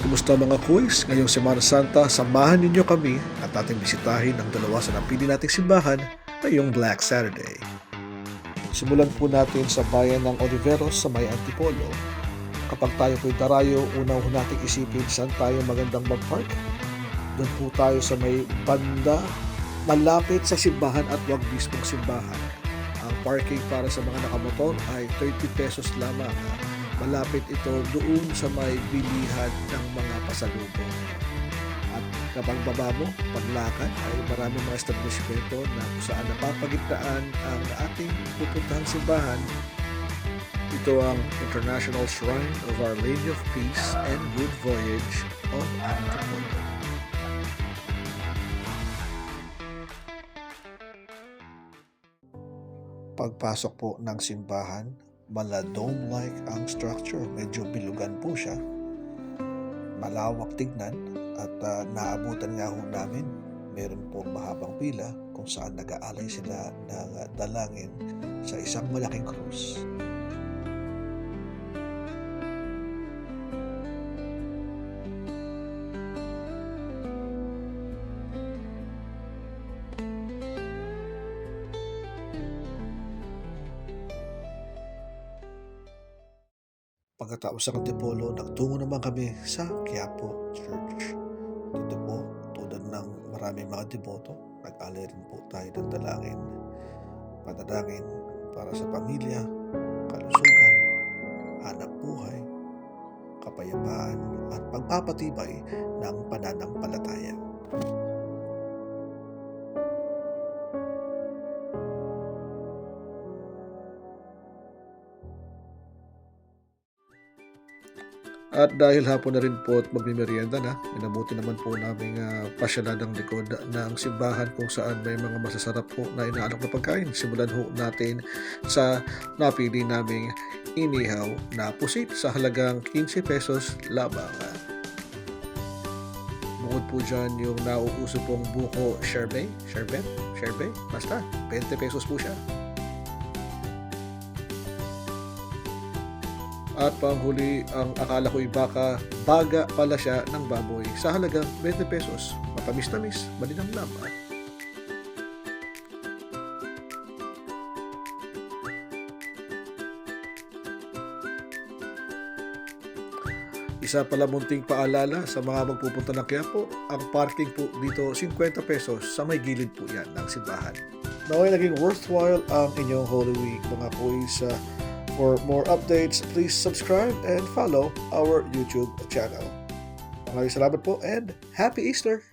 Kumusta mga kuys? Ngayong Semana Santa, samahan ninyo kami at ating bisitahin ang dalawa sa napili nating simbahan ngayong Black Saturday. Simulan po natin sa bayan ng Oliveros sa may Antipolo. Kapag tayo po'y darayo, unang nating isipin saan tayo magandang mag-park. Doon po tayo sa may banda, malapit sa simbahan at wag mismong simbahan. Ang parking para sa mga nakamotor ay 30 pesos lamang. Malapit ito doon sa may bilihan ng mga pasalubong. At kapag baba mo, paglakad ay maraming mga establishmento na kung saan napapagitnaan ang ating pupuntahang simbahan. Ito ang International Shrine of Our Lady of Peace and Good Voyage of Antipolo. Pagpasok po ng simbahan, mala dome-like ang structure. Medyo bilugan po siya. Malawak tignan at naabutan nga ho namin. Meron pong mahabang pila kung saan nag-aalay sila ng dalangin sa isang malaking krus. Pagkatapos ng Antipolo, nagtungo naman kami sa Quiapo Church. Dito po, tulad ng maraming mga deboto, nag-alay rin po tayo ng dalangin. Panalangin para sa pamilya, kalusugan, hanap buhay, kapayapaan at pagpapatibay ng pananampalataya. At dahil hapon na rin po at magmimerienda na, minabuti naman po namin pasyalan ng likod ng simbahan kung saan may mga masasarap po na inaalok na pagkain. Simulan ho natin sa napili naming inihaw na pusit sa halagang 15 pesos lamang. Bukod po dyan yung nauuso pong buko sherbet, basta 20 pesos po siya. At panghuli, ang akala ko'y baga pala siya ng baboy sa halagang 20 pesos. Matamis-tamis, malinamnam. Isa pala munting paalala sa mga magpupunta ng Quiapo, ang parking po dito 50 pesos sa may gilid po yan ng simbahan. Naway naging worthwhile ang inyong Holy Week mga kuys. For more updates, please subscribe and follow our YouTube channel. Maraming salamat po and Happy Easter!